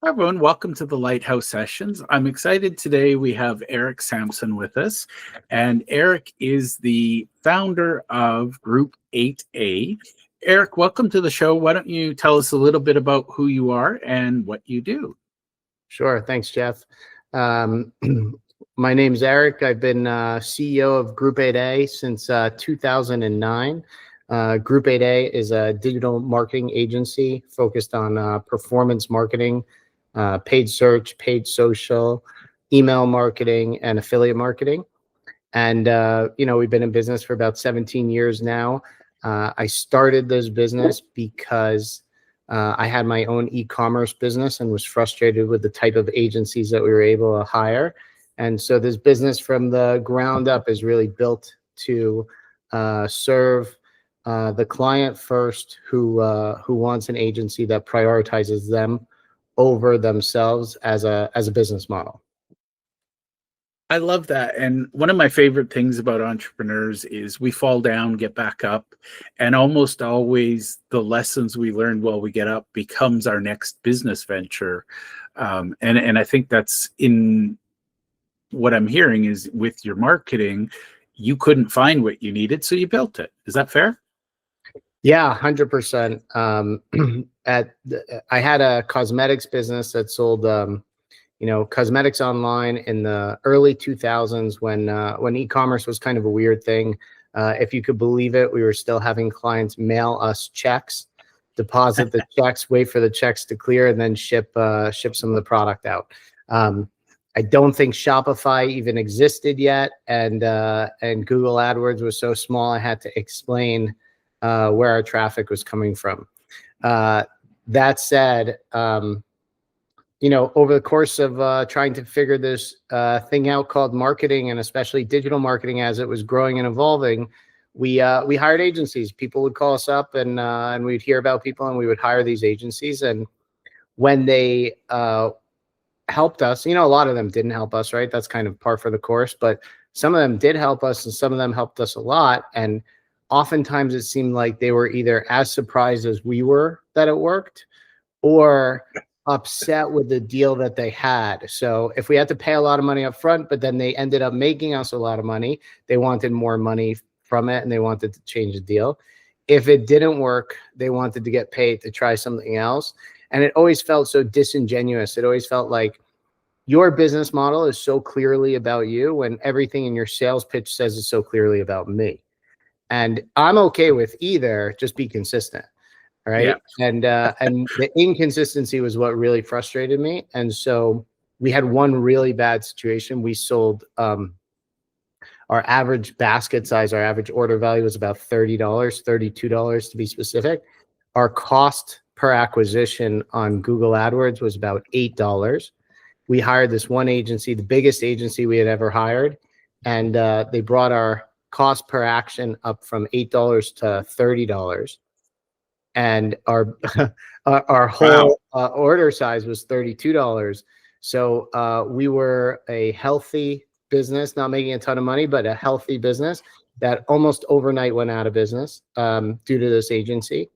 Hi, everyone. Welcome to the Lighthouse sessions. I'm excited today. We have Eric Samson with us, and Eric is the founder of Group 8A. Eric, welcome to the show. Why don't you tell us a little bit about who you are and what you do? Sure. Thanks, Jeff. My name's Eric. I've been CEO of Group 8A since 2009. Group 8A is a digital marketing agency focused on performance marketing, paid search, paid social, email marketing, and affiliate marketing. And, we've been in business for about 17 years now. I started this business because I had my own e-commerce business and was frustrated with the type of agencies that we were able to hire. And so this business from the ground up is really built to serve the client first who wants an agency that prioritizes them over themselves as a business model. I love that. And one of my favorite things about entrepreneurs is we fall down, get back up, and almost always the lessons we learned while we get up becomes our next business venture. And I think that's in what I'm hearing is with your marketing, you couldn't find what you needed, so you built it. Is that fair? Yeah, 100%. I had a cosmetics business that sold cosmetics online in the early 2000s when e-commerce was kind of a weird thing. If you could believe it, we were still having clients mail us checks, deposit the checks, wait for the checks to clear, and then ship some of the product out. I don't think Shopify even existed yet, and Google AdWords was so small I had to explain where our traffic was coming from. That said, over the course of trying to figure this thing out called marketing, and especially digital marketing as it was growing and evolving, we hired agencies. People would call us up and we'd hear about people and we would hire these agencies. And when they helped us, a lot of them didn't help us, right? That's kind of par for the course, but some of them did help us and some of them helped us a lot. And oftentimes it seemed like they were either as surprised as we were that it worked or upset with the deal that they had. So if we had to pay a lot of money up front, but then they ended up making us a lot of money, they wanted more money from it and they wanted to change the deal. If it didn't work, they wanted to get paid to try something else. And it always felt so disingenuous. It always felt like your business model is so clearly about you when everything in your sales pitch says it's so clearly about me. And I'm okay with either, just be consistent. Right. Yeah. And the inconsistency was what really frustrated me. And so we had one really bad situation. We sold our average basket size, our average order value was about $30, $32 to be specific. Our cost per acquisition on Google AdWords was about $8. We hired this one agency, the biggest agency we had ever hired. And they brought our cost per action up from $8 to $30. And our whole order size was $32. So we were a healthy business, not making a ton of money, but a healthy business that almost overnight went out of business due to this agency.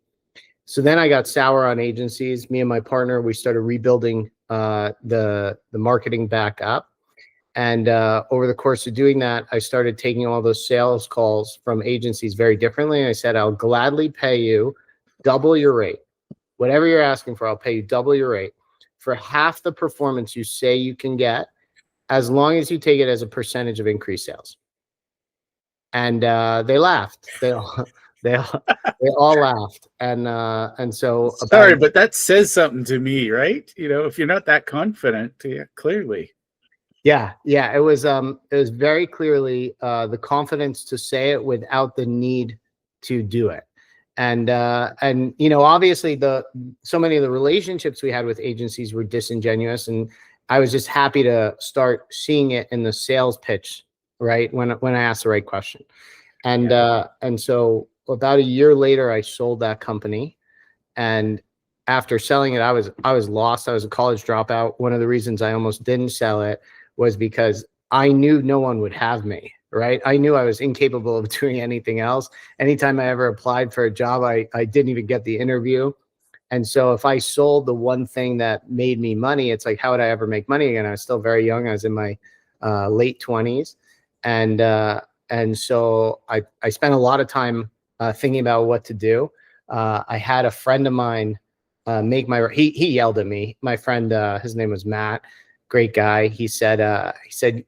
So then I got sour on agencies. Me and my partner, we started rebuilding the marketing back up. And over the course of doing that, I started taking all those sales calls from agencies very differently. And I said, I'll gladly pay you double your rate. Whatever you're asking for, I'll pay you double your rate for half the performance you say you can get, as long as you take it as a percentage of increased sales. And they laughed. They all laughed. And so sorry, but that says something to me, right? If you're not that confident, yeah, clearly. Yeah. It was very clearly the confidence to say it without the need to do it. And obviously so many of the relationships we had with agencies were disingenuous, and I was just happy to start seeing it in the sales pitch, right? When I asked the right question. And so about a year later, I sold that company. And after selling it, I was lost. I was a college dropout. One of the reasons I almost didn't sell it was because I knew no one would have me. Right. I knew I was incapable of doing anything else. Anytime I ever applied for a job, I didn't even get the interview. And so if I sold the one thing that made me money, it's like, how would I ever make money again? I was still very young. I was in my late 20s. And so I spent a lot of time thinking about what to do. I had a friend of mine he yelled at me. My friend, his name was Matt, great guy. He said,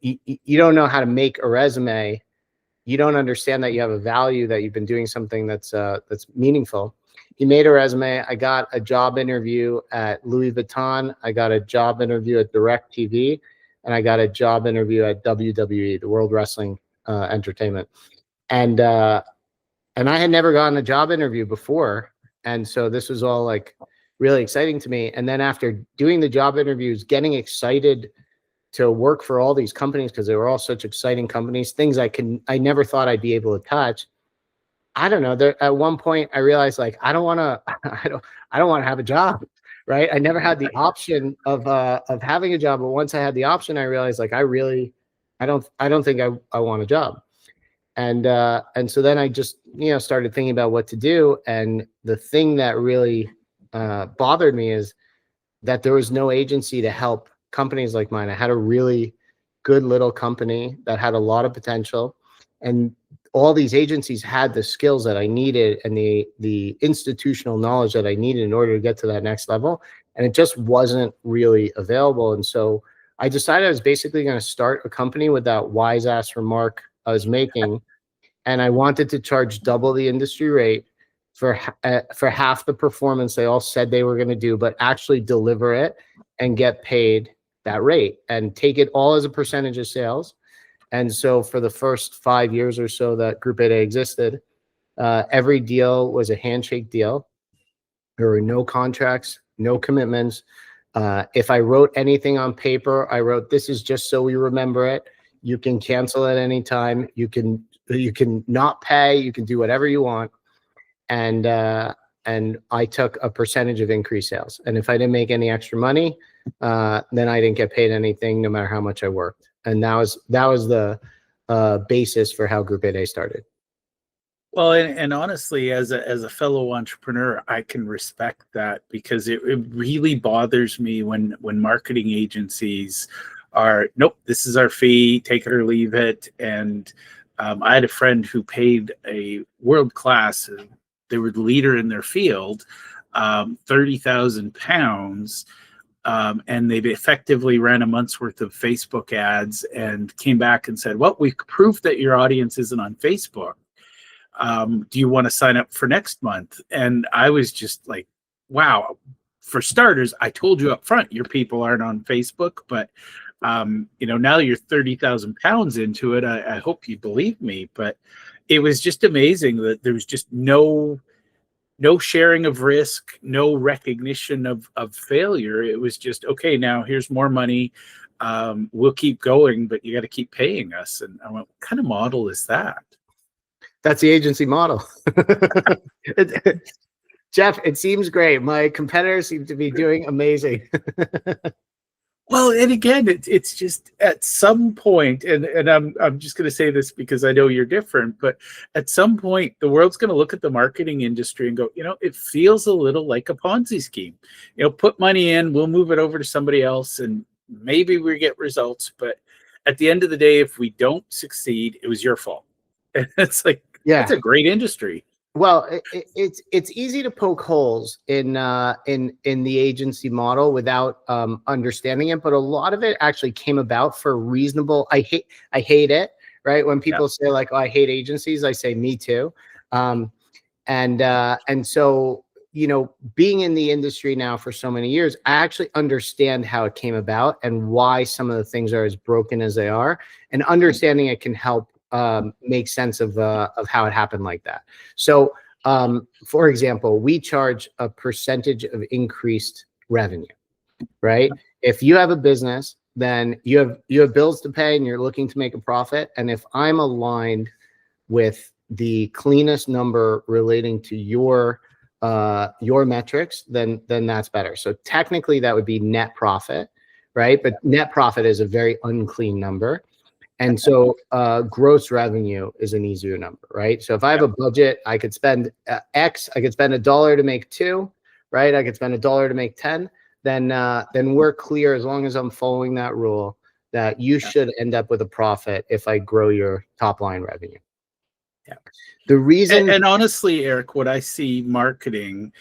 you don't know how to make a resume. You don't understand that you have a value, that you've been doing something that's meaningful. He made a resume. I got a job interview at Louis Vuitton. I got a job interview at DirecTV, and I got a job interview at WWE, the World Wrestling Entertainment. And I had never gotten a job interview before. And so this was all like really exciting to me. And then after doing the job interviews, getting excited to work for all these companies, because they were all such exciting companies, things I never thought I'd be able to touch. I don't know. At one point I realized, like, I don't want to have a job, right? I never had the option of having a job, but once I had the option, I realized, like, I don't think I want a job. And so then I just, started thinking about what to do. And the thing that really bothered me is that there was no agency to help companies like mine. I had a really good little company that had a lot of potential, and all these agencies had the skills that I needed and the institutional knowledge that I needed in order to get to that next level. And it just wasn't really available. And so I decided I was basically going to start a company with that wise ass remark I was making. And I wanted to charge double the industry rate for half the performance they all said they were going to do, but actually deliver it and get paid that rate and take it all as a percentage of sales. And so for the first 5 years or so that Group 8A existed, every deal was a handshake deal. There were no contracts, no commitments. If I wrote anything on paper, I wrote, "This is just so we remember it. You can cancel at any time. You can not pay. You can do whatever you want." And I took a percentage of increased sales. And if I didn't make any extra money, then I didn't get paid anything, no matter how much I worked. And that was the basis for how Group 8A started. Well, and honestly, as a fellow entrepreneur, I can respect that, because it really bothers me when marketing agencies are, nope, this is our fee, take it or leave it. And I had a friend who paid a world-class, they were the leader in their field, £30,000. And they effectively ran a month's worth of Facebook ads and came back and said, "Well, we've proved that your audience isn't on Facebook. Do you want to sign up for next month?" And I was just like, wow. For starters, I told you up front, your people aren't on Facebook, but now you're 30,000 pounds into it. I hope you believe me, but it was just amazing that there was just no sharing of risk, no recognition of failure. It was just, okay, now here's more money. We'll keep going, but you got to keep paying us. And I went, what kind of model is that? That's the agency model. Jeff, it seems great. My competitors seem to be doing amazing. Well, and again, it's just at some point, and I'm just going to say this because I know you're different, but at some point, the world's going to look at the marketing industry and go, it feels a little like a Ponzi scheme. Put money in, we'll move it over to somebody else, and maybe we get results. But at the end of the day, if we don't succeed, it was your fault. And it's like, yeah, it's a great industry. Well, it's easy to poke holes in the agency model without understanding it, but a lot of it actually came about for reasonable. I hate it, right? When people say, like, "Oh, I hate agencies," I say, "Me too." And so, being in the industry now for so many years, I actually understand how it came about and why some of the things are as broken as they are, and understanding it can help make sense of how it happened like that. So, for example, we charge a percentage of increased revenue, right? If you have a business, then you have bills to pay and you're looking to make a profit. And if I'm aligned with the cleanest number relating to your metrics, then that's better. So technically that would be net profit, right? But net profit is a very unclean number. And so gross revenue is an easier number, right? So if I have a budget, I could spend X, I could spend $1 to make $2, right? I could spend $1 to make 10. Then we're clear, as long as I'm following that rule, that you should end up with a profit if I grow your top line revenue. Yeah. The reason, and honestly, Eric, what I see marketing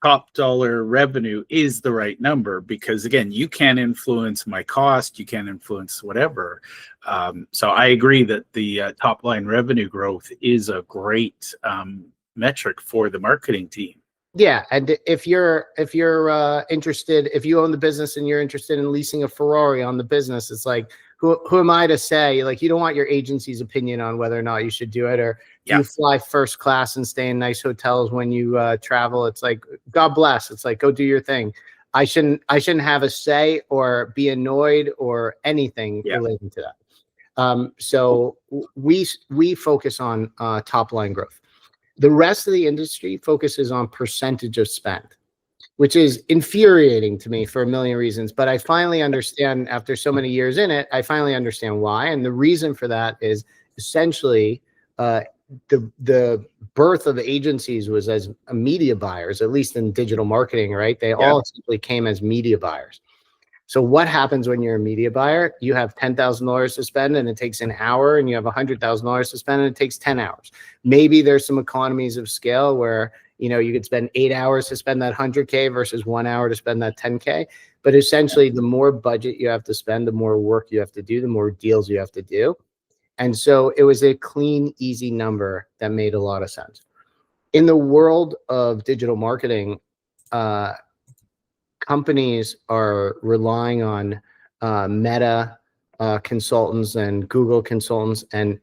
top dollar revenue is the right number, because again, you can't influence my cost, you can't influence whatever. So I agree that the top line revenue growth is a great metric for the marketing team. yeah, and if you're interested, if you own the business and you're interested in leasing a Ferrari on the business, it's like, who am I to say? Like, you don't want your agency's opinion on whether or not you should do it, or you fly first class and stay in nice hotels when you travel. It's like, God bless. It's like, go do your thing. I shouldn't have a say or be annoyed or anything relating to that. So we focus on top line growth. The rest of the industry focuses on percentage of spend, which is infuriating to me for a million reasons. But I finally understand, after so many years in it, I finally understand why. And the reason for that is essentially the birth of agencies was as media buyers, at least in digital marketing, right? They all simply came as media buyers. So what happens when you're a media buyer? You have $10,000 to spend and it takes an hour, and you have $100,000 to spend and it takes 10 hours. Maybe there's some economies of scale where, you know, you could spend 8 hours to spend that 100K versus 1 hour to spend that 10K. But essentially, the more budget you have to spend, the more work you have to do, the more deals you have to do. And so it was a clean, easy number that made a lot of sense. In the world of digital marketing, companies are relying on Meta consultants and Google consultants, and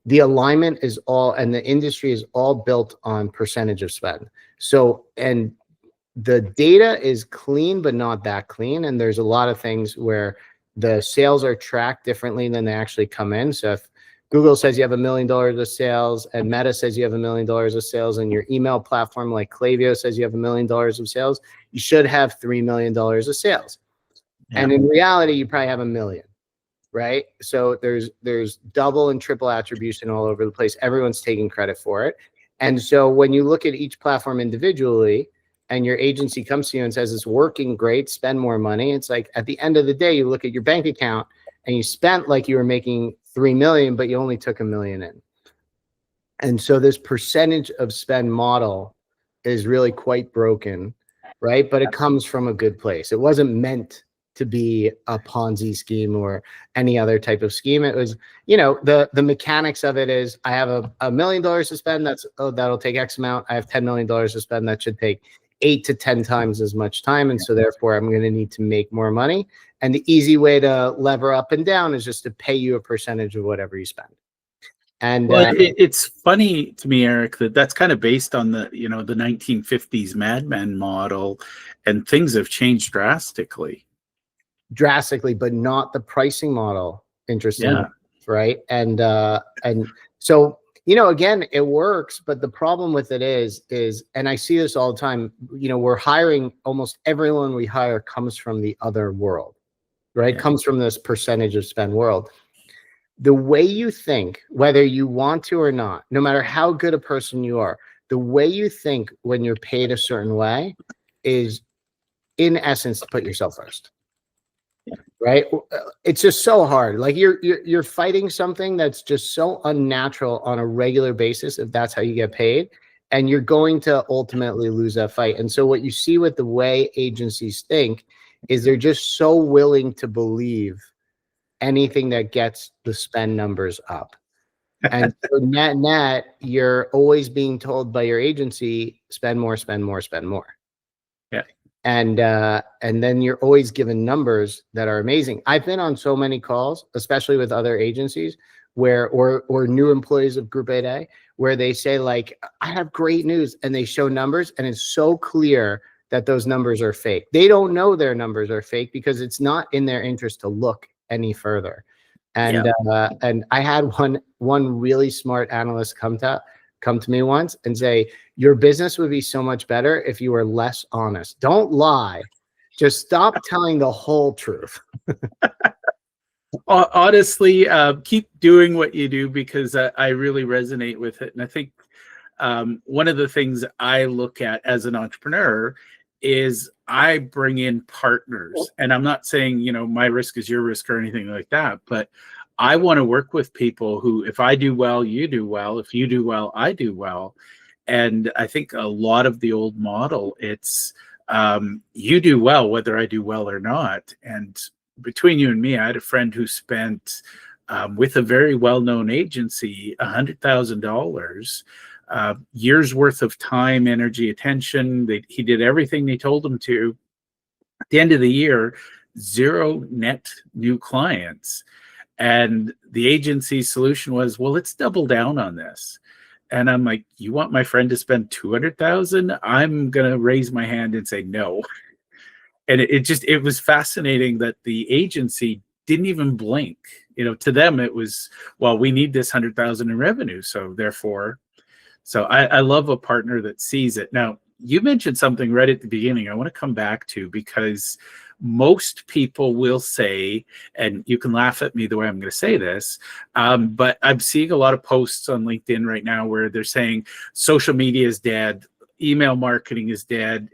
the alignment is all, and the industry is all built on percentage of spend. So, and the data is clean, but not that clean. And there's a lot of things where the sales are tracked differently than they actually come in. So if Google says you have $1 million of sales and Meta says you have $1 million of sales, and your email platform like Klaviyo says you have $1 million of sales, you should have $3 million of sales. Yeah. And in reality, you probably have $1 million, right? So there's double and triple attribution all over the place. Everyone's taking credit for it. And so when you look at each platform individually and your agency comes to you and says it's working great, spend more money, it's like, at the end of the day, you look at your bank account and you spent like you were making 3 million, but you only took $1 million in. And so this percentage of spend model is really quite broken, right? But it comes from a good place. It wasn't meant to be a Ponzi scheme or any other type of scheme. It was, you know, the mechanics of it is, I have $1 million to spend. That'll take X amount. I have $10 million to spend. That should take 8 to 10 times as much time. And so therefore I'm going to need to make more money. And the easy way to lever up and down is just to pay you a percentage of whatever you spend. And well, it's funny to me, Eric, that's kind of based on the, you know, the 1950s Mad Men model, and things have changed drastically, but not the pricing model. Interesting, right? And so, you know, again, it works, but the problem with it is, and I see this all the time, you know, we're hiring, almost everyone we hire comes from the other world, right? Comes from this percentage of spend world. The way you think, whether you want to or not, no matter how good a person you are, the way you think when you're paid a certain way is, in essence, to put yourself first. Right? It's just so hard. Like you're fighting something that's just so unnatural on a regular basis, if that's how you get paid, and you're going to ultimately lose that fight. And so what you see with the way agencies think is they're just so willing to believe anything that gets the spend numbers up. And so net, you're always being told by your agency, spend more, spend more, spend more. Yeah. And then you're always given numbers that are amazing. I've been on so many calls, especially with other agencies where, or new employees of Group 8A, where they say like, I have great news, and they show numbers and it's so clear that those numbers are fake. They don't know their numbers are fake because it's not in their interest to look any further. And and I had one really smart analyst come to me once and say, your business would be so much better if you were less honest. Don't lie. Just stop telling the whole truth. Honestly, keep doing what you do, because I really resonate with it. And I think one of the things I look at as an entrepreneur is I bring in partners, and I'm not saying, my risk is your risk or anything like that, but I want to work with people who, if I do well, you do well. If you do well, I do well. And I think a lot of the old model, it's you do well, whether I do well or not. And between you and me, I had a friend who spent with a very well-known agency $100,000, years worth of time, energy, attention. He did everything they told him to. At the end of the year, 0 net new clients. And the agency's solution was, well, let's double down on this. And I'm like, you want my friend to spend 200,000? I'm going to raise my hand and say no. And it was fascinating that the agency didn't even blink. To them, it was, well, we need this 100,000 in revenue. So therefore, I love a partner that sees it. Now, you mentioned something right at the beginning I want to come back to, because most people will say, and you can laugh at me the way I'm going to say this, but I'm seeing a lot of posts on LinkedIn right now where they're saying social media is dead, email marketing is dead.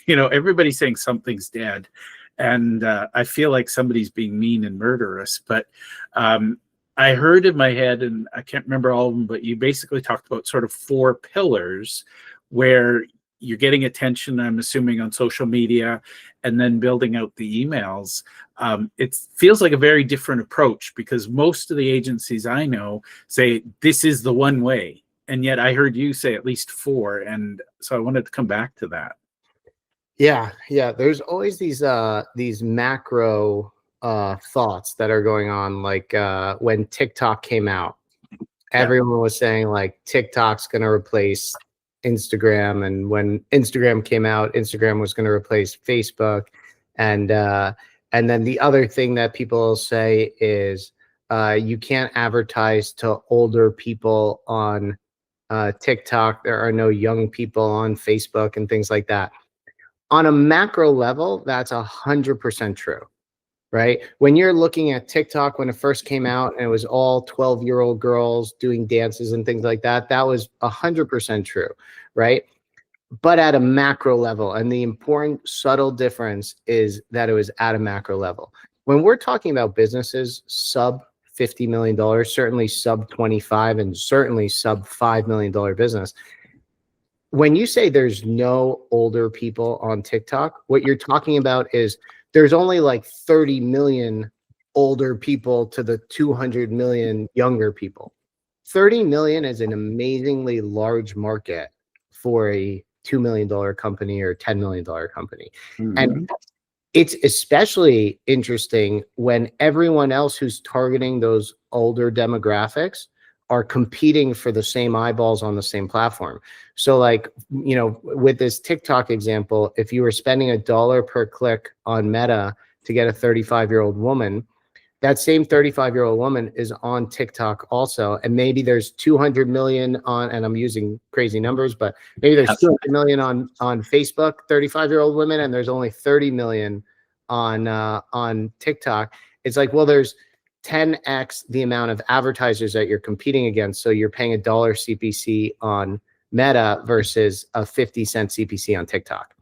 Everybody's saying something's dead. And I feel like somebody's being mean and murderous. But I heard in my head, and I can't remember all of them, but you basically talked about sort of 4 pillars where you're getting attention, I'm assuming, on social media, and then building out the emails. It feels like a very different approach, because most of the agencies I know say this is the one way. And yet I heard you say at least 4. And so I wanted to come back to that. Yeah. There's always these macro thoughts that are going on. Like when TikTok came out, everyone was saying like TikTok's going to replace Instagram, and when Instagram came out, Instagram was going to replace Facebook, and then the other thing that people say is you can't advertise to older people on TikTok. There are no young people on Facebook and things like that. On a macro level, that's 100% true, right? When you're looking at TikTok, when it first came out and it was all 12-year-old girls doing dances and things like that, that was 100% true, right? But at a macro level, and the important subtle difference is that it was at a macro level. When we're talking about businesses sub $50 million, certainly sub 25, and certainly sub $5 million business, when you say there's no older people on TikTok, what you're talking about is there's only like 30 million older people to the 200 million younger people. 30 million is an amazingly large market for a $2 million company or $10 million company. Mm-hmm. And it's especially interesting when everyone else who's targeting those older demographics are competing for the same eyeballs on the same platform. So like, with this TikTok example, if you were spending $1 per click on Meta to get a 35-year-old woman, that same 35-year-old woman is on TikTok also. And maybe there's 200 million on, and I'm using crazy numbers, but maybe there's 200 million on Facebook, 35-year-old women, and there's only 30 million on TikTok. It's like, well, there's 10x the amount of advertisers that you're competing against. So you're paying $1 CPC on Meta versus a 50-cent CPC on TikTok.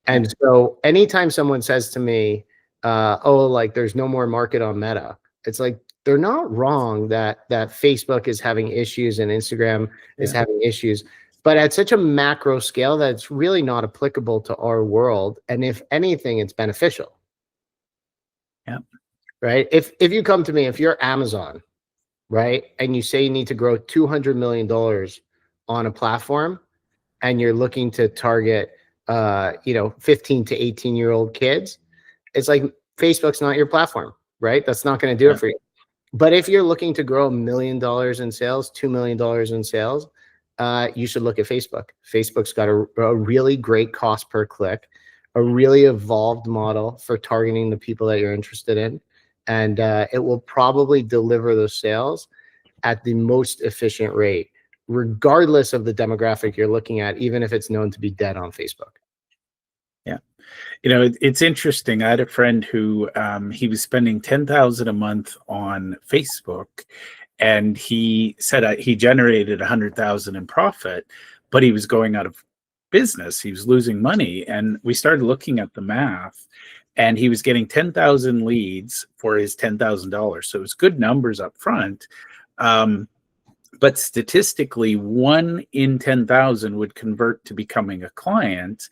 And so anytime someone says to me, like there's no more market on Meta, it's like, they're not wrong that Facebook is having issues and Instagram is having issues, but at such a macro scale that it's really not applicable to our world. And if anything, it's beneficial. Yeah. Right. If you come to me, if you're Amazon, right, and you say you need to grow $200 million on a platform, and you're looking to target 15 to 18-year-old kids, it's like Facebook's not your platform, right? That's not going to do it for you. But if you're looking to grow $1 million in sales, $2 million in sales, you should look at Facebook. Facebook's got a really great cost per click, a really evolved model for targeting the people that you're interested in. And it will probably deliver those sales at the most efficient rate, regardless of the demographic you're looking at, even if it's known to be dead on Facebook. Yeah. It's interesting. I had a friend who he was spending $10,000 a month on Facebook, and he said he generated $100,000 in profit, but he was going out of business. He was losing money. And we started looking at the math, and he was getting 10,000 leads for his $10,000. So it was good numbers up front. But statistically, 1 in 10,000 would convert to becoming a client,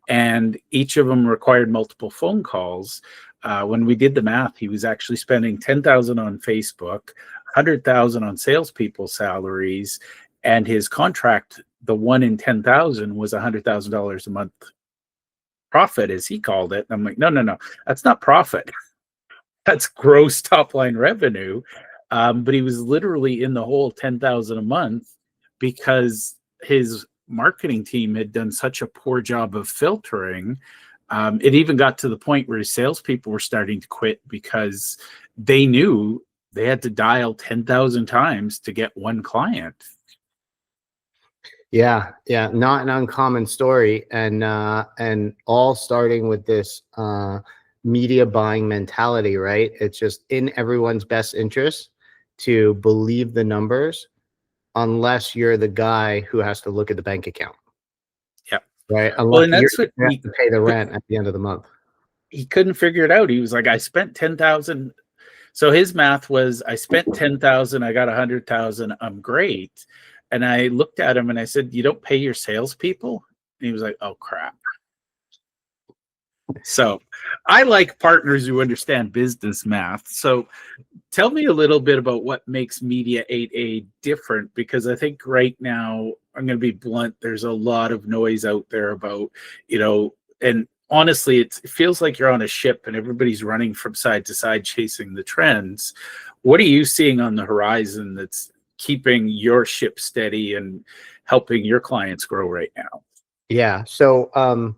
and each of them required multiple phone calls. When we did the math, he was actually spending 10,000 on Facebook, 100,000 on salespeople salaries, and his contract, the 1 in 10,000, was $100,000 a month profit, as he called it. And I'm like, no, that's not profit. That's gross top line revenue. But he was literally in the hole 10,000 a month because his marketing team had done such a poor job of filtering. It even got to the point where his salespeople were starting to quit because they knew they had to dial 10,000 times to get one client. Yeah, not an uncommon story, and all starting with this media buying mentality, right? It's just in everyone's best interest to believe the numbers, unless you're the guy who has to look at the bank account. Yeah, right. Well, Unless and that's what you have to pay the rent at the end of the month. he couldn't figure it out. He was like, I spent 10,000. So his math was, I spent 10,000, I got 100,000, I'm great. And I looked at him and I said, you don't pay your salespeople? And he was like, oh crap. So I like partners who understand business math. So tell me a little bit about what makes Media 8A different, because I think right now, I'm going to be blunt, there's a lot of noise out there about, and honestly, it feels like you're on a ship and everybody's running from side to side chasing the trends. What are you seeing on the horizon that's keeping your ship steady and helping your clients grow right now? Yeah. So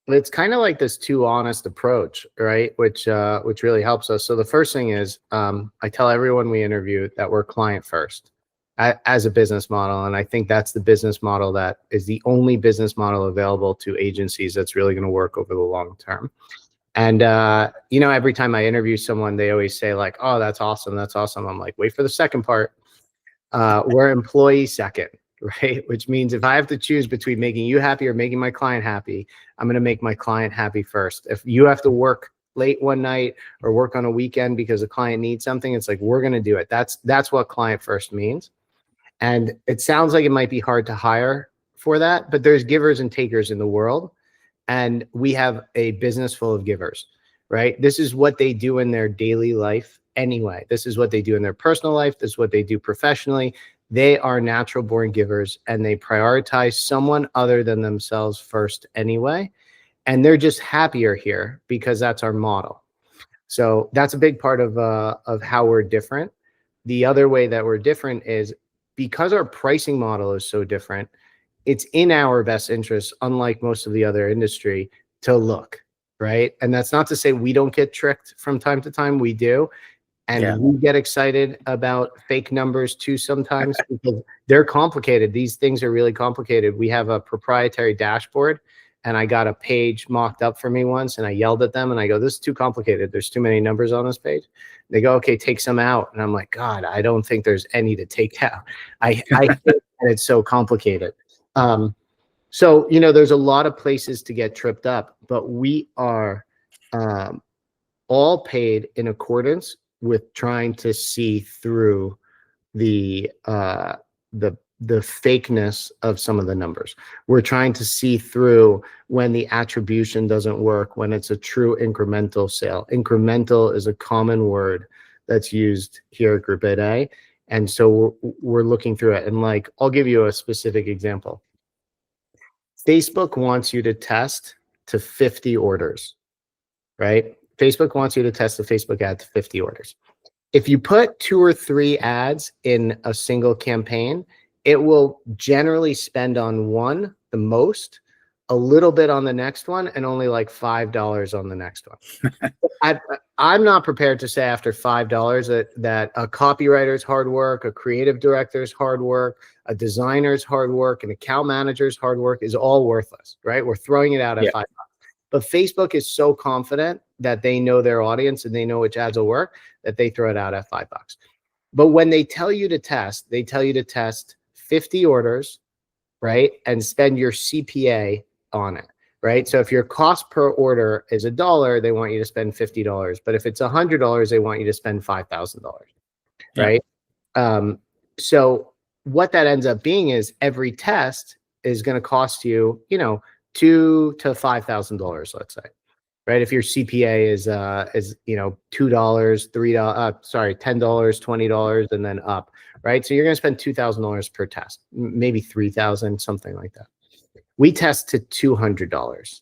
it's kind of like this too honest approach, right? Which really helps us. So the first thing is I tell everyone we interview that we're client first as a business model. And I think that's the business model that is the only business model available to agencies that's really going to work over the long term. And, every time I interview someone, they always say like, oh, that's awesome. That's awesome. I'm like, wait for the second part. We're employee second, right? Which means if I have to choose between making you happy or making my client happy, I'm going to make my client happy first. If you have to work late one night or work on a weekend because a client needs something, it's like, we're going to do it. That's what client first means. And it sounds like it might be hard to hire for that, but there's givers and takers in the world. And we have a business full of givers, right? This is what they do in their daily life anyway. This is what they do in their personal life. This is what they do professionally. They are natural born givers, and they prioritize someone other than themselves first anyway. And they're just happier here because that's our model. So that's a big part of how we're different. The other way that we're different is because our pricing model is so different, it's in our best interest, unlike most of the other industry, to look, right? And that's not to say we don't get tricked from time to time. We do. And we get excited about fake numbers too sometimes because they're complicated. These things are really complicated. We have a proprietary dashboard, and I got a page mocked up for me once, and I yelled at them and I go, this is too complicated. There's too many numbers on this page. They go, okay, take some out. And I'm like, God, I don't think there's any to take out. I think that it's so complicated. So, there's a lot of places to get tripped up, but we are all paid in accordance with trying to see through the fakeness of some of the numbers. We're trying to see through when the attribution doesn't work, when it's a true incremental sale. Incremental is a common word that's used here at Group 8A. And so we're looking through it. And like, I'll give you a specific example. Facebook wants you to test to 50 orders, right? Facebook wants you to test the Facebook ad to 50 orders. If you put 2 or 3 ads in a single campaign, it will generally spend on one the most, a little bit on the next one, and only like $5 on the next one. I'm not prepared to say after $5 that a copywriter's hard work, a creative director's hard work, a designer's hard work, an account manager's hard work is all worthless, right? We're throwing it out at $5. But Facebook is so confident that they know their audience and they know which ads will work that they throw it out at $5. But when they tell you to test, they tell you to test 50 orders right? And spend your CPA on it, right? So if your cost per order is $1, they want you to spend $50. But if it's $100, they want you to spend $5,000, Yeah. right? So what that ends up being is every test is going to cost you, you know, $2,000 to $5,000, let's say, right? If your CPA is you know, $2, $3, sorry, $10, $20, and then up, right? So you're going to spend $2,000 per test, maybe $3,000, something like that. We test to $200,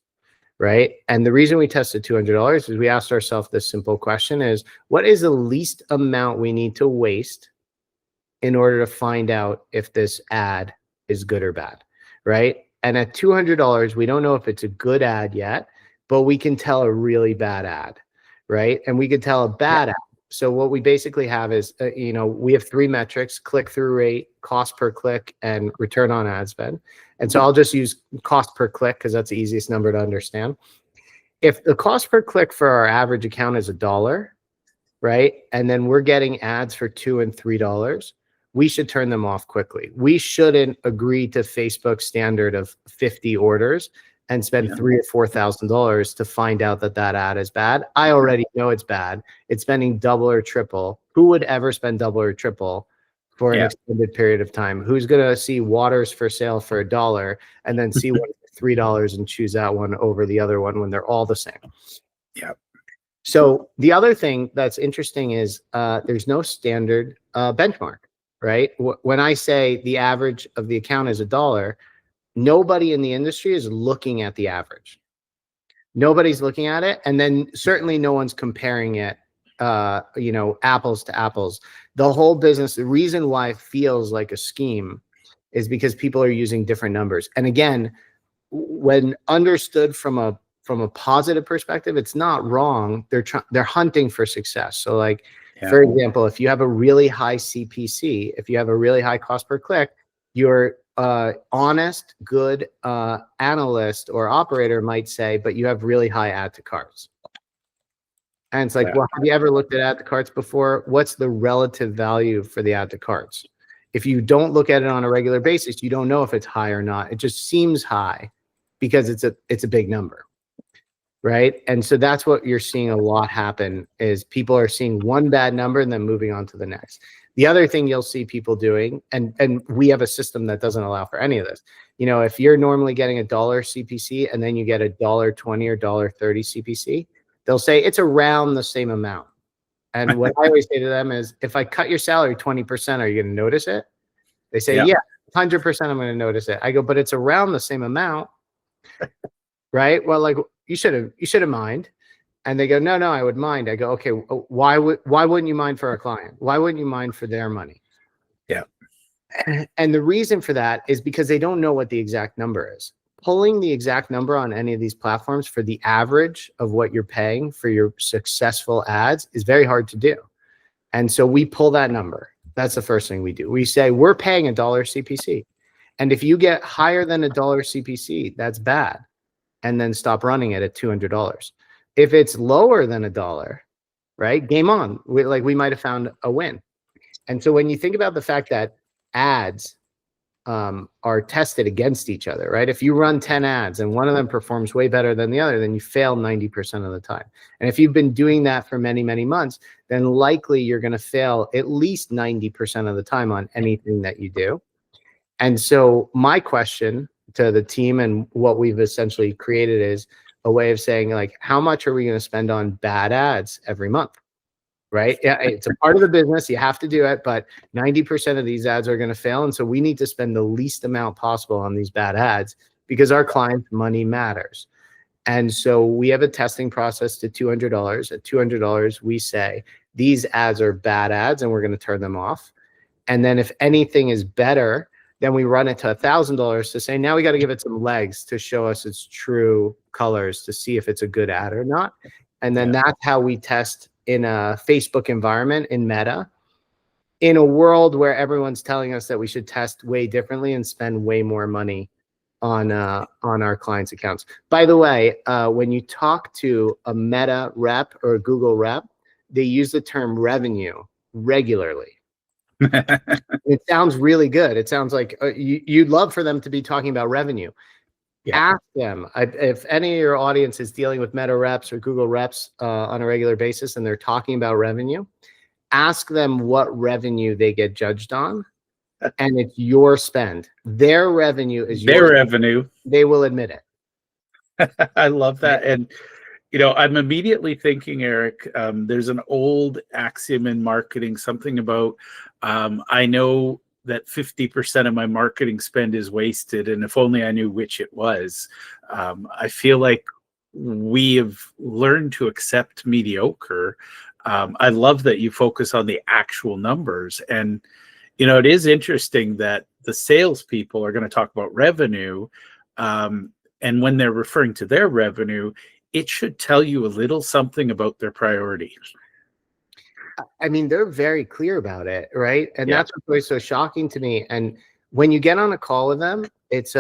right? And the reason we tested $200 is we asked ourselves this simple question: is what is the least amount we need to waste in order to find out if this ad is good or bad, right? And at $200, we don't know if it's a good ad yet, but we can tell a really bad ad, right? And we can tell a bad ad. So what we basically have is, you know, we have 3 metrics: click-through rate, cost per click, and return on ad spend. And so I'll just use cost per click because that's the easiest number to understand. If the cost per click for our average account is $1, right, and then we're getting ads for $2 and $3, we should turn them off quickly. We shouldn't agree to Facebook's standard of 50 orders and spend $3,000 or $4,000 to find out that that ad is bad. I already know it's bad. It's spending double or triple. Who would ever spend double or triple for an extended period of time? Who's going to see waters for sale for $1 and then see one for $3 and choose that one over the other one when they're all the same? Yeah. So the other thing that's interesting is there's no standard benchmark, right? When I say the average of the account is $1, nobody in the industry is looking at the average. Nobody's looking at it. And then certainly no one's comparing it, you know, apples to apples. The whole business, the reason why it feels like a scheme is because people are using different numbers. And again, when understood from a positive perspective, it's not wrong. They're hunting for success. So like, for example, if you have a really high CPC, if you have a really high cost per click, your honest, good analyst or operator might say, but you have really high add to carts. And it's like, well, have you ever looked at add to carts before? What's the relative value for the add to carts? If you don't look at it on a regular basis, you don't know if it's high or not. It just seems high because it's a big number, right? And so that's what you're seeing a lot happen is people are seeing one bad number and then moving on to the next. The other thing you'll see people doing, and we have a system that doesn't allow for any of this. You know, if you're normally getting $1 CPC and then you get $1.20 or $1.30 CPC, they'll say it's around the same amount. And what I always say to them is, if I cut your salary 20%, are you going to notice it? They say, yeah, 100% I'm going to notice it. I go, but it's around the same amount, right? Well, like you should have mind. And they go, no, I would mind. I go, okay, why wouldn't you mind for a client? Why wouldn't you mind for their money? Yeah. And the reason for that is because they don't know what the exact number is. Pulling the exact number on any of these platforms for the average of what you're paying for your successful ads is very hard to do. And so we pull that number. That's the first thing we do. We say, we're paying $1 CPC. And if you get higher than $1 CPC, that's bad. And then stop running it at $200. If it's lower than $1, right, game on. We might have found a win. And so when you think about the fact that ads are tested against each other, right? If you run 10 ads and one of them performs way better than the other, then you fail 90% of the time. And if you've been doing that for many, many months, then likely you're going to fail at least 90% of the time on anything that you do. And so my question to the team and what we've essentially created is a way of saying, like, how much are we going to spend on bad ads every month? Right? Yeah, it's a part of the business. You have to do it, but 90% of these ads are going to fail. And so we need to spend the least amount possible on these bad ads because our clients' money matters. And so we have a testing process to $200. At $200, we say these ads are bad ads and we're going to turn them off. And then if anything is better, then we run it to $1,000 to say, now we got to give it some legs to show us its true colors to see if it's a good ad or not. And then that's how we test in a Facebook environment in Meta, in a world where everyone's telling us that we should test way differently and spend way more money on our clients' accounts. By the way, when you talk to a Meta rep or a Google rep, they use the term revenue regularly. It sounds really good. It sounds like you'd love for them to be talking about revenue. Yeah. Ask them if any of your audience is dealing with Meta reps or Google reps on a regular basis and they're talking about revenue, ask them what revenue they get judged on, and it's your spend. Their revenue is Their your revenue. They will admit it. I love that. And, I'm immediately thinking, Eric, there's an old axiom in marketing, something about, I know that 50% of my marketing spend is wasted, and if only I knew which it was. I feel like we have learned to accept mediocre. I love that you focus on the actual numbers. And, it is interesting that the salespeople are going to talk about revenue. And when they're referring to their revenue, it should tell you a little something about their priority. I mean, they're very clear about it, right? And Yeah. that's what's always so shocking to me. And when you get on a call with them, it's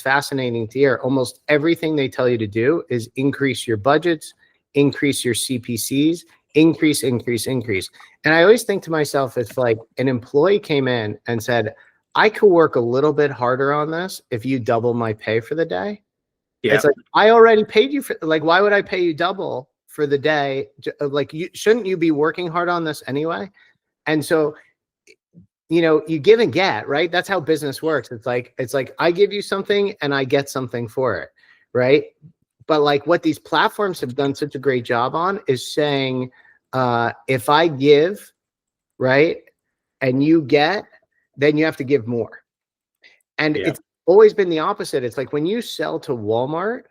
fascinating to hear. Almost everything they tell you to do is increase your budgets, increase your CPCs, increase. And I always think to myself, if like an employee came in and said, I could work a little bit harder on this if you double my pay for the day. Yeah. It's like, I already paid you for, like, why would I pay you double for the day? Like, shouldn't you be working hard on this anyway? And so, you give and get, right? That's how business works. It's like I give you something and I get something for it, right? But like what these platforms have done such a great job on is saying, if I give, right, and you get, then you have to give more. And it's always been the opposite. It's like when you sell to Walmart,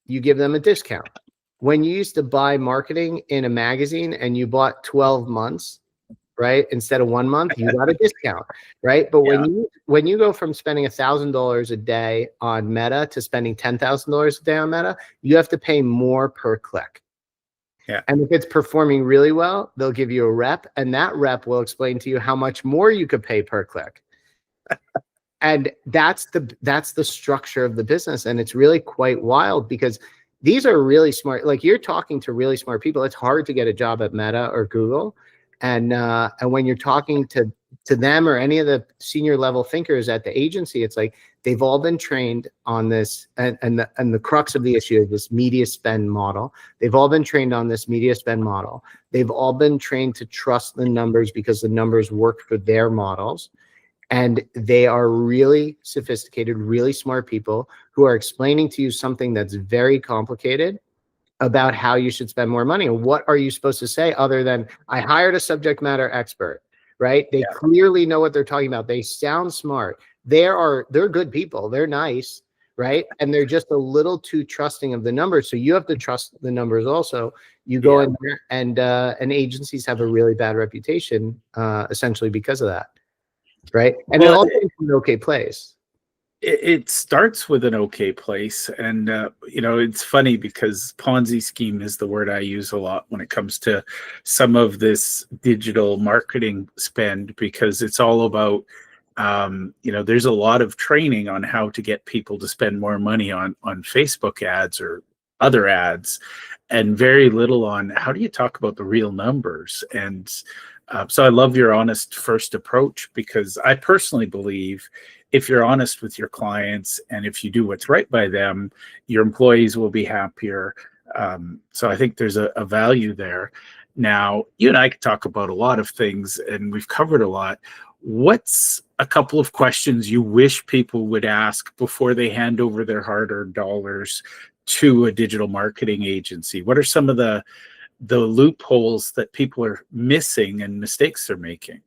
you give them a discount. When you used to buy marketing in a magazine and you bought 12 months, right, instead of 1 month, you got a discount, right? But when you go from spending $1,000 a day on Meta to spending $10,000 a day on Meta, you have to pay more per click. Yeah. And if it's performing really well, they'll give you a rep, and that rep will explain to you how much more you could pay per click. And that's the structure of the business. And it's really quite wild because these are really smart. Like, you're talking to really smart people. It's hard to get a job at Meta or Google. And when you're talking to them or any of the senior level thinkers at the agency, it's like they've all been trained on this, and the crux of the issue is this media spend model. They've all been trained on this media spend model. They've all been trained to trust the numbers because the numbers work for their models. And they are really sophisticated, really smart people who are explaining to you something that's very complicated about how you should spend more money. And what are you supposed to say other than, I hired a subject matter expert, right? They clearly know what they're talking about. They sound smart. They're good people. They're nice, right? And they're just a little too trusting of the numbers. So you have to trust the numbers also. You go in there and agencies have a really bad reputation, essentially because of that, right? And it all comes from an okay place. It starts with an okay place. And, it's funny because Ponzi scheme is the word I use a lot when it comes to some of this digital marketing spend, because it's all about, there's a lot of training on how to get people to spend more money on Facebook ads or other ads, and very little on how do you talk about the real numbers. And so I love your honest first approach, because I personally believe if you're honest with your clients and if you do what's right by them, your employees will be happier. So I think there's a value there. Now, you and I could talk about a lot of things, and we've covered a lot. What's a couple of questions you wish people would ask before they hand over their hard-earned dollars to a digital marketing agency? What are some of the loopholes that people are missing and mistakes they're making?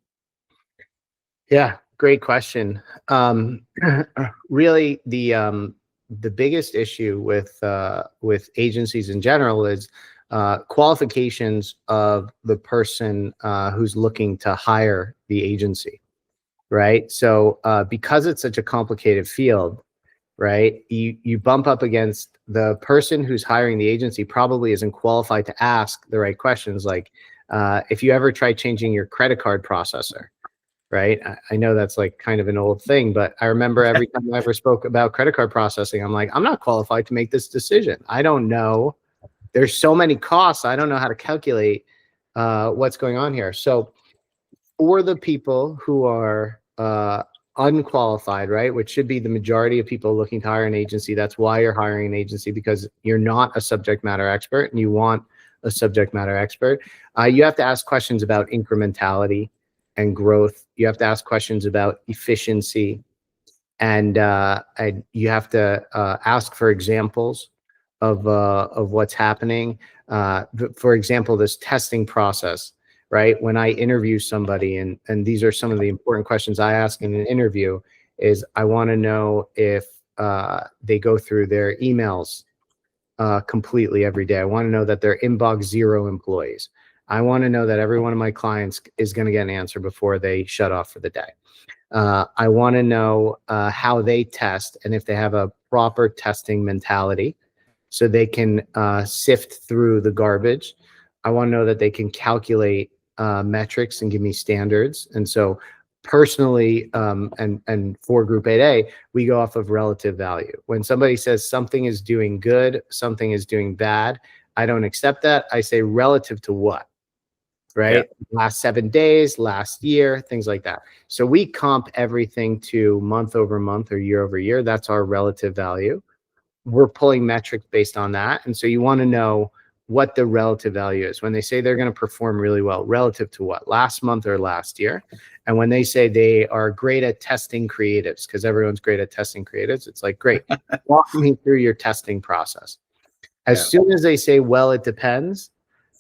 Yeah, great question. Really, the biggest issue with agencies in general is qualifications of the person who's looking to hire the agency, right? So because it's such a complicated field, right, you bump up against the person who's hiring the agency probably isn't qualified to ask the right questions. Like if you ever try changing your credit card processor, right? I know that's like kind of an old thing, but I remember every time I ever spoke about credit card processing, I'm like, I'm not qualified to make this decision. I don't know. There's so many costs. I don't know how to calculate what's going on here. So for the people who are unqualified, right? Which should be the majority of people looking to hire an agency. That's why you're hiring an agency, because you're not a subject matter expert and you want a subject matter expert. You have to ask questions about incrementality and growth. You have to ask questions about efficiency, and you have to ask for examples of what's happening. For example, this testing process, right? When I interview somebody, and these are some of the important questions I ask in an interview, is I want to know if they go through their emails completely every day. I want to know that they're inbox 0 employees. I want to know that every one of my clients is going to get an answer before they shut off for the day. I want to know how they test and if they have a proper testing mentality so they can sift through the garbage. I want to know that they can calculate metrics and give me standards. And so personally, and for Group 8A, we go off of relative value. When somebody says something is doing good, something is doing bad, I don't accept that. I say relative to what? Right? Yeah. Last 7 days, last year, things like that. So we comp everything to month over month or year over year. That's our relative value. We're pulling metrics based on that. And so you want to know what the relative value is. When they say they're going to perform really well, relative to what? Last month or last year? And when they say they are great at testing creatives, because everyone's great at testing creatives, it's like, great, walk me through your testing process. As soon as they say, well, it depends,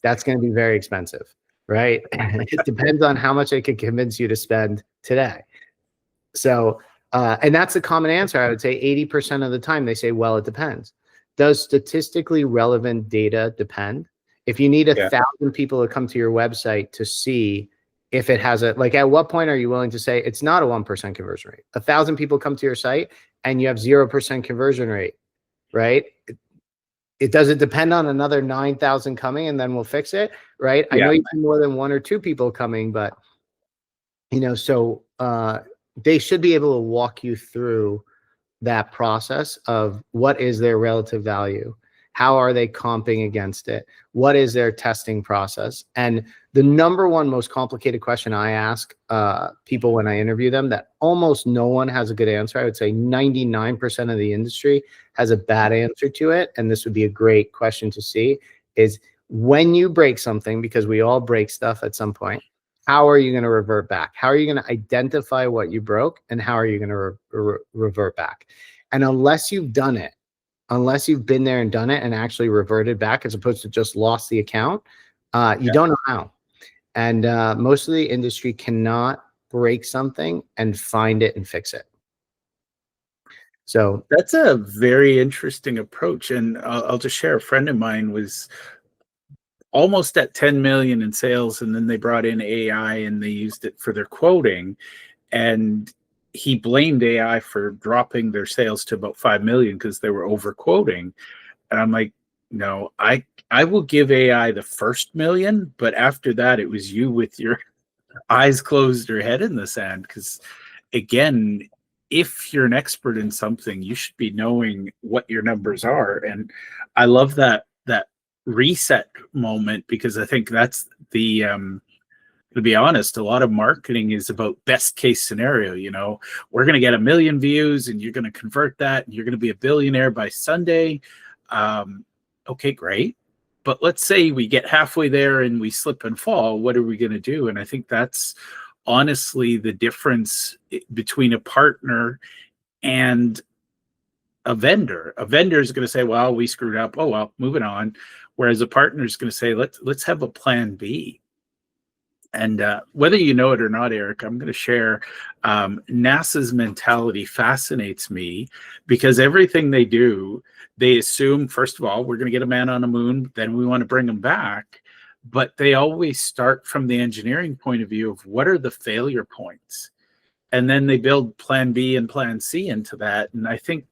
that's going to be very expensive, right? It depends on how much I can convince you to spend today. So, and that's a common answer. I would say 80% of the time they say, well, it depends. Does statistically relevant data depend? If you need 1,000 people to come to your website to see if it has a, like, at what point are you willing to say it's not a 1% conversion rate? 1,000 people come to your site and you have 0% conversion rate, right? It doesn't depend on another 9,000 coming and then we'll fix it, right? I know you have more than 1 or 2 people coming, but you know, so they should be able to walk you through that process of what is their relative value, how are they comping against it, what is their testing process. And the number one most complicated question I ask people when I interview them that almost no one has a good answer, I would say 99% of the industry has a bad answer to it, and this would be a great question to see, is when you break something, because we all break stuff at some point, how are you going to revert back? How are you going to identify what you broke, and how are you going to revert back? And unless you've done it, unless you've been there and done it and actually reverted back as opposed to just lost the account, you don't know how. And most of the industry cannot break something and find it and fix it. So that's a very interesting approach. And I'll just share, a friend of mine was almost at 10 million in sales, and then they brought in AI and they used it for their quoting, and he blamed AI for dropping their sales to about 5 million because they were over quoting. And I'm like, no, I will give AI the first million, but after that it was you with your eyes closed or head in the sand. Because again, if you're an expert in something, you should be knowing what your numbers are. And I love that reset moment, because I think that's the to be honest, a lot of marketing is about best case scenario. You know, we're going to get 1 million views and you're going to convert that and you're going to be a billionaire by Sunday. Okay, great. But let's say we get halfway there and we slip and fall. What are we going to do? And I think that's honestly the difference between a partner and a vendor. A vendor is going to say, well, we screwed up. Oh, well, moving on. Whereas a partner is going to say, let's have a plan B. And whether you know it or not, Eric, I'm going to share NASA's mentality fascinates me, because everything they do, they assume, first of all, we're going to get a man on the moon, then we want to bring him back. But they always start from the engineering point of view of what are the failure points. And then they build plan B and plan C into that. And I think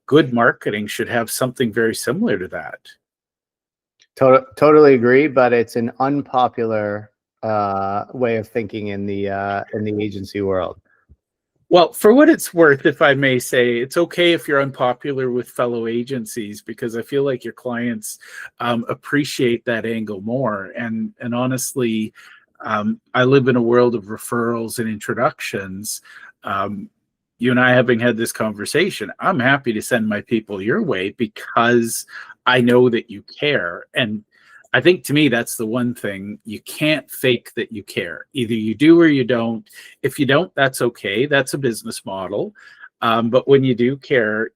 good marketing should have something very similar to that. Totally agree, but it's an unpopular way of thinking in the agency world. Well, for what it's worth, if I may say, it's okay if you're unpopular with fellow agencies, because I feel like your clients appreciate that angle more. And honestly, I live in a world of referrals and introductions. You and I having had this conversation, I'm happy to send my people your way because I know that you care. And I think to me, that's the one thing. You can't fake that you care. Either you do or you don't. If you don't, that's okay. That's a business model. But when you do care,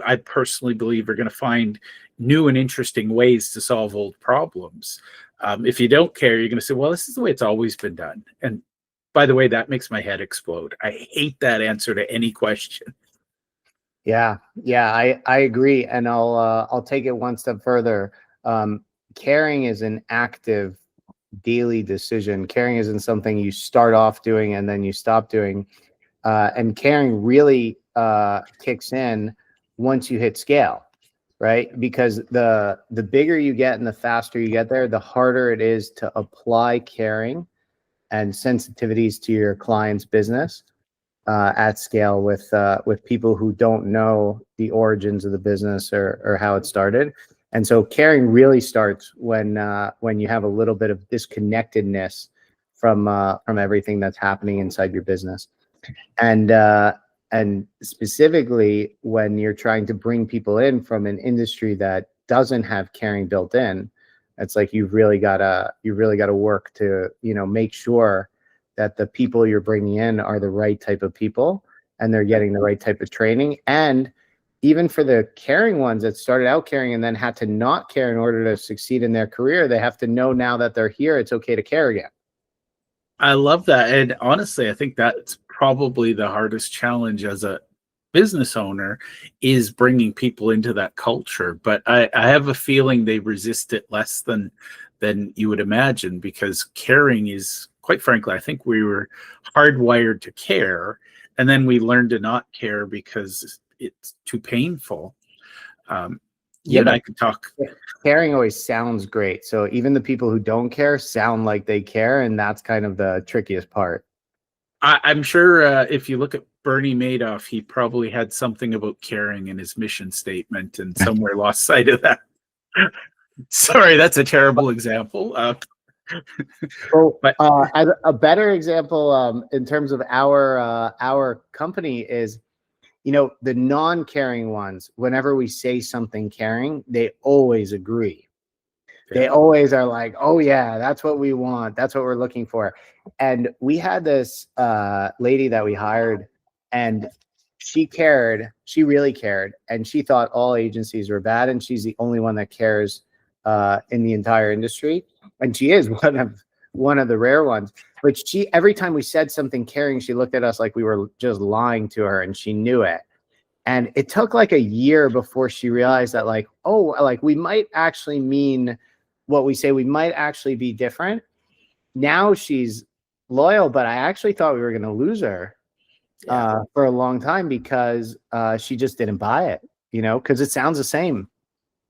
I personally believe, are going to find new and interesting ways to solve old problems. If you don't care, you're going to say, well, this is the way it's always been done. And by the way, that makes my head explode. I hate that answer to any question. Yeah, I agree, and I'll take it one step further. Caring is an active daily decision. Caring isn't something you start off doing and then you stop doing. And caring really kicks in once you hit scale, right? Because the bigger you get and the faster you get there, the harder it is to apply caring and sensitivities to your client's business at scale with people who don't know the origins of the business or how it started. And so caring really starts when you have a little bit of disconnectedness from everything that's happening inside your business. And specifically when you're trying to bring people in from an industry that doesn't have caring built in, it's like you've really got to work to, make sure that the people you're bringing in are the right type of people and they're getting the right type of training. And even for the caring ones that started out caring and then had to not care in order to succeed in their career, they have to know now that they're here, it's okay to care again. I love that. And honestly, I think that's probably the hardest challenge as a business owner, is bringing people into that culture. But I have a feeling they resist it less than you would imagine, because caring is, quite frankly, I think we were hardwired to care, and then we learned to not care because it's too painful. You and I could talk. Caring always sounds great. So even the people who don't care sound like they care. And that's kind of the trickiest part. I'm sure if you look at Bernie Madoff, he probably had something about caring in his mission statement and somewhere lost sight of that. Sorry, that's a terrible example. But as a better example, in terms of our company is, the non-caring ones, whenever we say something caring, they always agree. They always are like, oh yeah, that's what we want. That's what we're looking for. And we had this lady that we hired, and she cared. She really cared. And she thought all agencies were bad. And she's the only one that cares in the entire industry. And she is one of the rare ones. But every time we said something caring, she looked at us like we were just lying to her, and she knew it. And it took like a year before she realized that, like, oh, like we might actually mean what we say. We might actually be different. Now she's loyal, but I actually thought we were going to lose her for a long time because she just didn't buy it, because it sounds the same.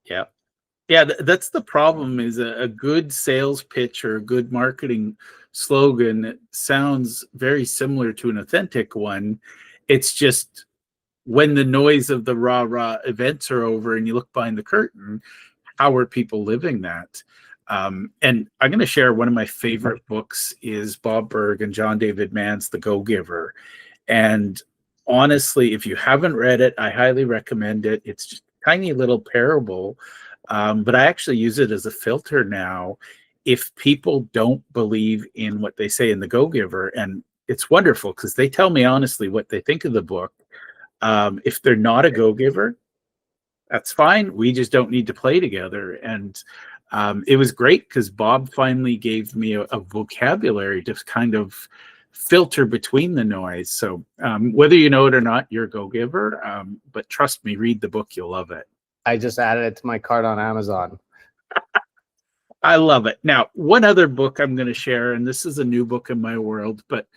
Yeah. Yeah, that's the problem, is a good sales pitch or a good marketing slogan sounds very similar to an authentic one. It's just when the noise of the rah-rah events are over and you look behind the curtain, how are people living that? And I'm going to share one of my favorite books is Bob Burg and John David Mann's The Go-Giver. And honestly, if you haven't read it, I highly recommend it. It's just a tiny little parable. But I actually use it as a filter now if people don't believe in what they say in The Go-Giver. And it's wonderful because they tell me honestly what they think of the book. If they're not a go-giver, that's fine. We just don't need to play together. And it was great because Bob finally gave me a vocabulary to kind of filter between the noise. So whether you know it or not, you're a go-giver. But trust me, read the book. You'll love it. I just added it to my cart on Amazon. I love it. Now, one other book I'm going to share, and this is a new book in my world, but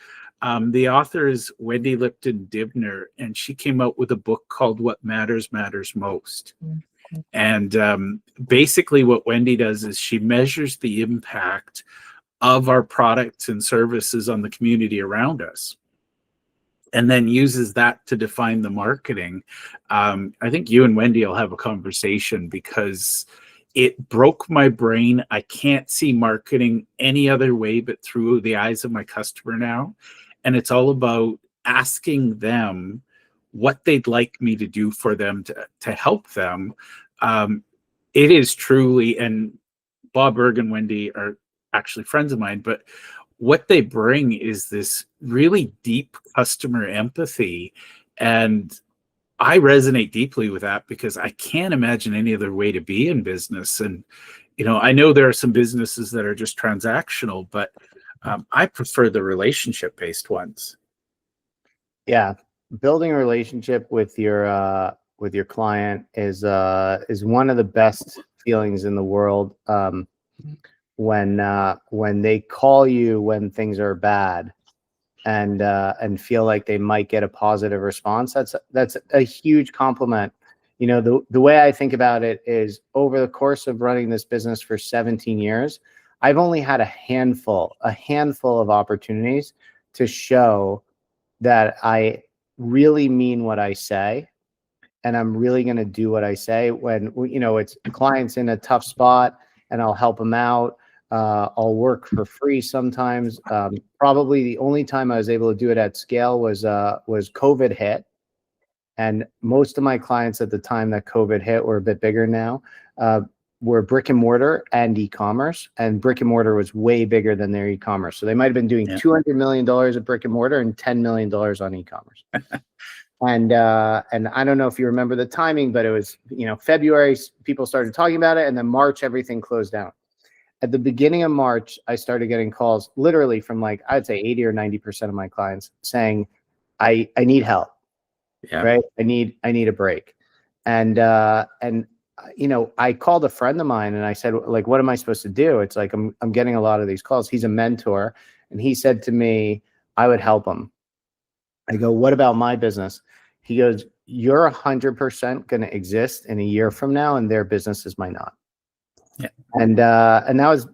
the author is Wendy Lipton Dibner, and she came out with a book called What Matters Matters Most. Mm-hmm. And basically what Wendy does is she measures the impact of our products and services on the community around us, and then uses that to define the marketing. I think you and Wendy will have a conversation because it broke my brain. I can't see marketing any other way but through the eyes of my customer now. And it's all about asking them what they'd like me to do for them to help them. It is truly, and Bob Berg and Wendy are actually friends of mine, but what they bring is this really deep customer empathy. And I resonate deeply with that because I can't imagine any other way to be in business. And, I know there are some businesses that are just transactional, but I prefer the relationship-based ones. Yeah, building a relationship with your client is one of the best feelings in the world. When they call you when things are bad, and feel like they might get a positive response, that's a huge compliment. The way I think about it is, over the course of running this business for 17 years, I've only had a handful of opportunities to show that I really mean what I say, and I'm really going to do what I say. When it's clients in a tough spot, and I'll help them out. I'll work for free sometimes. Probably the only time I was able to do it at scale was COVID hit, and most of my clients at the time that COVID hit were a bit bigger now. Were brick and mortar and e-commerce, and brick and mortar was way bigger than their e-commerce. So they might have been doing $200 million of brick and mortar and $10 million on e-commerce. And I don't know if you remember the timing, but it was, February, people started talking about it, and then March, everything closed down. At the beginning of March, I started getting calls literally from I'd say 80 or 90% of my clients saying, I need help. Yeah. Right. I need a break. And I called a friend of mine and I said, what am I supposed to do? It's like, I'm getting a lot of these calls. He's a mentor. And he said to me, I would help him. I go, what about my business? He goes, you're 100% going to exist in a year from now, and their businesses might not. Yeah. And that was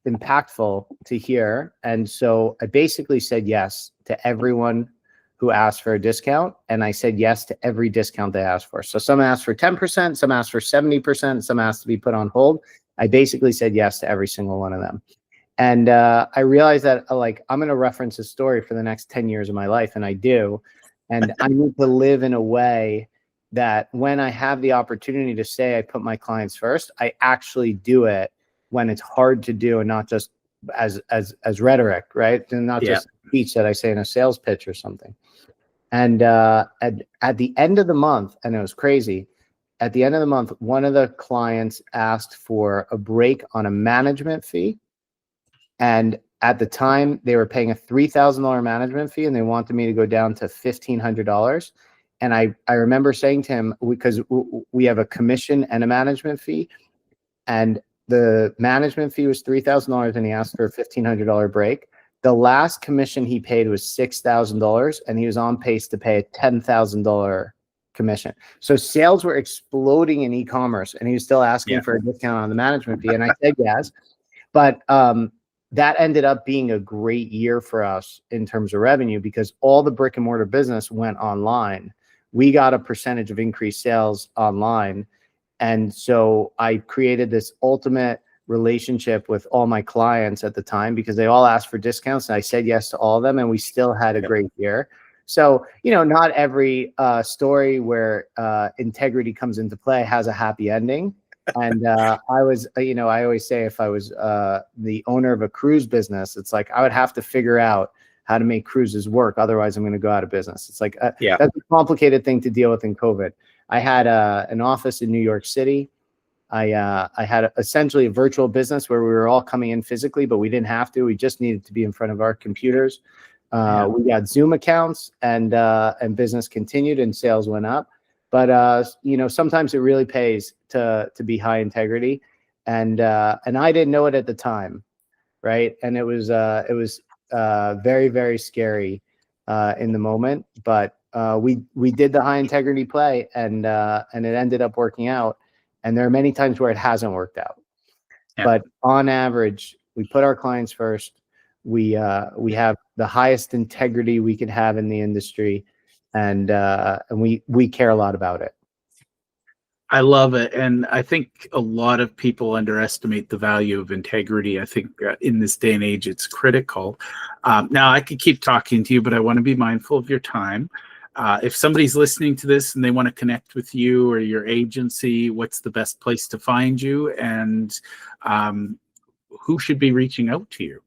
impactful to hear. And so I basically said yes to everyone who asked for a discount, and I said yes to every discount they asked for. So some asked for 10%, some asked for 70%, some asked to be put on hold. I basically said yes to every single one of them. And I realized that I'm going to reference this story for the next 10 years of my life, and I do. And I need to live in a way that when I have the opportunity to say I put my clients first, I actually do it when it's hard to do, and not just as rhetoric, right? And not just a speech that I say in a sales pitch or something. And at the end of the month, and it was crazy, at the end of the month, one of the clients asked for a break on a management fee. And at the time, they were paying a $3,000 management fee, and they wanted me to go down to $1,500. And I remember saying to him, because we have a commission and a management fee, and the management fee was $3,000, and he asked for a $1,500 break. The last commission he paid was $6,000, and he was on pace to pay a $10,000 commission. So sales were exploding in e-commerce, and he was still asking for a discount on the management fee. And I said yes, but that ended up being a great year for us in terms of revenue, because all the brick and mortar business went online. We got a percentage of increased sales online. And so I created this ultimate relationship with all my clients at the time, because they all asked for discounts, and I said yes to all of them, and we still had a great year. So, not every story where integrity comes into play has a happy ending. And I always say, if I was the owner of a cruise business, it's like I would have to figure out how to make cruises work. Otherwise, I'm going to go out of business. It's like that's a complicated thing to deal with in COVID. I had an office in New York City. I had essentially a virtual business where we were all coming in physically, but we didn't have to. We just needed to be in front of our computers. We got Zoom accounts, and business continued, and sales went up. But sometimes it really pays to be high integrity, and I didn't know it at the time, right? And it was very, very scary in the moment. But we did the high integrity play, and it ended up working out. And there are many times where it hasn't worked out, but on average, we put our clients first. We have the highest integrity we could have in the industry. And we care a lot about it. I love it. And I think a lot of people underestimate the value of integrity. I think in this day and age, it's critical. Now, I could keep talking to you, but I want to be mindful of your time. If somebody's listening to this and they want to connect with you or your agency, what's the best place to find you? And who should be reaching out to you?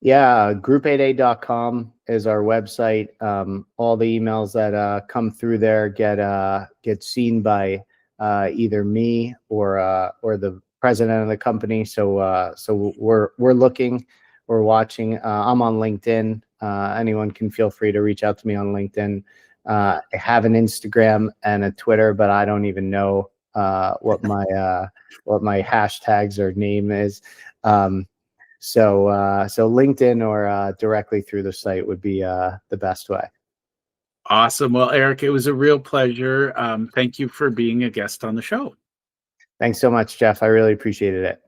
Yeah, group8a.com is our website. All the emails that come through there get seen by either me or the president of the company. So we're looking, we're watching. I'm on LinkedIn. Anyone can feel free to reach out to me on LinkedIn. I have an Instagram and a Twitter, but I don't even know what my hashtags or name is. So LinkedIn or directly through the site would be the best way. Awesome. Well, Eric, it was a real pleasure. Thank you for being a guest on the show. Thanks so much, Jeff. I really appreciated it.